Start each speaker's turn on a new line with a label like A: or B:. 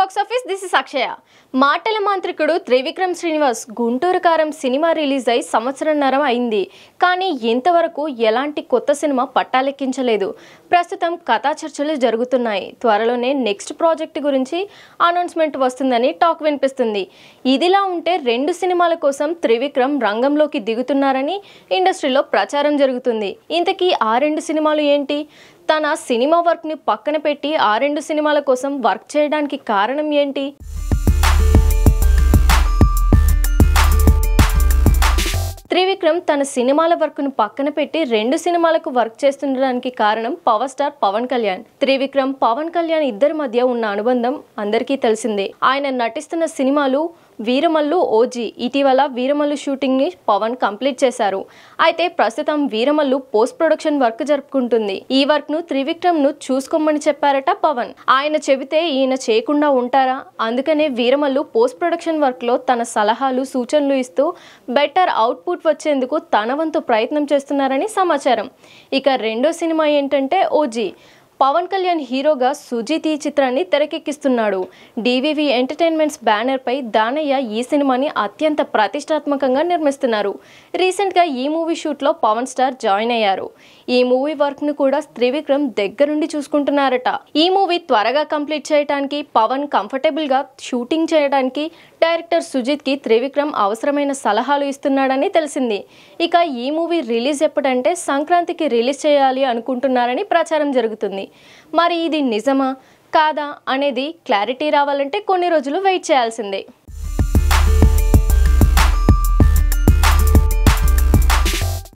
A: Box office this is అక్షయ. మాటల మాంత్రికుడు త్రివిక్రమ్ శ్రీనివాస్ గుంటూరు కారం సినిమా రిలీజ్ అయి సంవత్సరంన్నర అయింది. కానీ ఇంతవరకు ఎలాంటి కొత్త సినిమా పట్టాలెక్కించలేదు. ప్రస్తుతం కథా చర్చలు జరుగుతున్నాయి. త్వరలోనే నెక్స్ట్ ప్రాజెక్ట్ గురించి అనౌన్స్మెంట్ వస్తుందని టాక్ వినిపిస్తుంది. ఇదిలా ఉంటే 2 సినిమాల కోసం త్రివిక్రమ్ రంగంలోకి దిగుతున్నారని ఇండస్ట్రీలో ప్రచారం జరుగుతుంది. ఇంతకీ ఆ 2 సినిమాలు ఏంటి? తన సినిమా వర్క్ ని పక్కన పెట్టి ఆ 2 సినిమాల కోసం వర్క్ చేయడానికి కారణం ఏంటి? త్రివిక్రమ్ తన సినిమాల వర్క్ ను పక్కన పెట్టి 2 సినిమాలకు వర్క్ చేస్తుండడానికి కారణం పవర్ స్టార్ పవన్ కళ్యాణ్. త్రివిక్రమ్, పవన్ కళ్యాణ్ ఇద్దరి మధ్య ఉన్న అనుబంధం అందరికీ తెలిసిందే. ఆయన నటిస్తున్న సినిమాలు వీరమల్లు, ఓజీ. ఇటీవల వీరమల్లు షూటింగ్ ని పవన్ కంప్లీట్ చేశారు. అయితే ప్రస్తుతం వీరమల్లు పోస్ట్ ప్రొడక్షన్ వర్క్ జరుపుకుంటుంది. ఈ వర్క్ ను త్రివిక్రమ్ ను చూసుకోమని చెప్పారట పవన్. ఆయన చెబితే ఈయన చేయకుండా ఉంటారా? అందుకనే వీరమల్లు పోస్ట్ ప్రొడక్షన్ వర్క్ లో తన సలహాలు, సూచనలు ఇస్తూ బెటర్ అవుట్పుట్ వచ్చేందుకు తన వంతు ప్రయత్నం చేస్తున్నారని సమాచారం. ఇక రెండో సినిమా ఏంటంటే ఓజీ. పవన్ కళ్యాణ్ హీరోగా సుజీత్ ఈ చిత్రాన్ని తెరకెక్కిస్తున్నాడు. డివివి ఎంటర్టైన్మెంట్స్ బ్యానర్ పై దానయ్య ఈ సినిమాని అత్యంత ప్రతిష్టాత్మకంగా నిర్మిస్తున్నారు. రీసెంట్ గా ఈ మూవీ షూట్ లో పవన్ స్టార్ జాయిన్ అయ్యారు. ఈ మూవీ వర్క్ ను కూడా త్రివిక్రమ్ దగ్గరుండి చూసుకుంటున్నారట. ఈ మూవీ త్వరగా కంప్లీట్ చేయడానికి, పవన్ కంఫర్టబుల్ గా షూటింగ్ చేయడానికి డైరెక్టర్ సుజిత్ కి త్రివిక్రమ్ అవసరమైన సలహాలు ఇస్తున్నాడని తెలిసింది. ఇక ఈ మూవీ రిలీజ్ ఎప్పుడంటే సంక్రాంతికి రిలీజ్ చేయాలి అనుకుంటున్నారని ప్రచారం జరుగుతుంది. మరి ఇది నిజమా కాదా అనేది క్లారిటీ రావాలంటే కొన్ని రోజులు వెయిట్ చేయాల్సిందే.